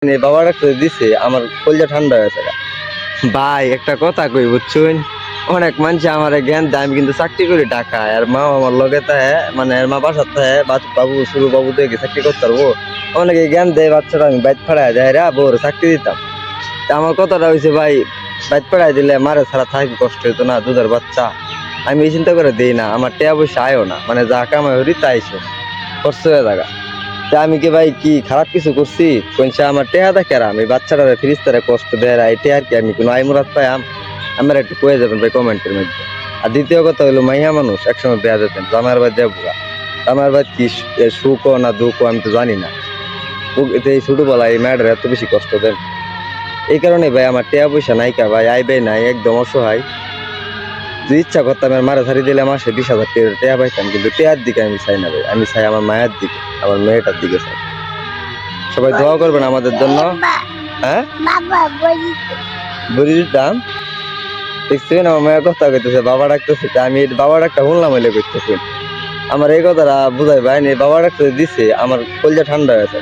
বাবা ডাক্তার দিছে আমার কলজা ঠান্ডা হয়েছে ভাই। একটা কথা কই বুঝছুন, অনেক মানুষ আমার জ্ঞান দেয়, আমি কিন্তু চাকরি করি ঢাকায়, আর মা আমার লগে তাহে মানে মা বাসার তাহে বাবু শুরু বাবু দেখে চাকরি করতে পারবো। অনেকে জ্ঞান দেয় বাচ্চারা আমি বাইক ফাড়ায় দেয় রা বউর চাকরি দিতাম। তা আমার কথাটা হয়েছে ভাই, বাইক ফাড়াই দিলে মারে ছাড়া থাকি কষ্ট হইতো না, দুধের বাচ্চা। আমি এই চিন্তা করে দিই না, আমার টেয়া পয়সা আয়ও না, মানে যা কামাই হরি তাই খরচ হয়ে থাকা। তা আমি কি ভাই কি খারাপ কিছু করছি? কোনসা আমার টেহা দেখে আমি বাচ্চারা ফিরিস্তারে কষ্ট দেয় এটি আর কি আমি কোনো আই মুরাদ পাই আমার একটু কয়ে যাবেন ভাই কমেন্টের মধ্যে। আর দ্বিতীয় কথা হলো মাইয়া মানুষ একসময় বেয়া যেতেন, জামার বাদ যাবো জামার বাদ কি সুখ না দুঃখ আমি তো জানি না। এই ছোটবেলা এই মেয়েটার এত বেশি কষ্ট দেন, এই কারণে ভাই আমার টেয়া পয়সা নাইকা ভাই, আইবে নাই, একদম অসহায়। যদি ইচ্ছা করতাম আর মারা ছাড়ি দিলে মাসে 20,000 টেয়া পাইতাম, কিন্তু টেয়ার দিকে আমি চাই না ভাই, আমি চাই আমার মায়ের দিকে, আমার মেয়েটার দিকে চাই। সবাই দোয়া করবেন আমাদের জন্য। হ্যাঁ বড়ির দাম দেখছেন, আমার মায়ের কথা কইতেছে বাবা ডাকতেছে, আমি বাবা ডাকটা শুনলাম হইলে করতেছি। আমার এই কথাটা বুঝাই ভাই, বাবা ডাকতে দিছে আমার কলজা ঠান্ডা হয়েছে।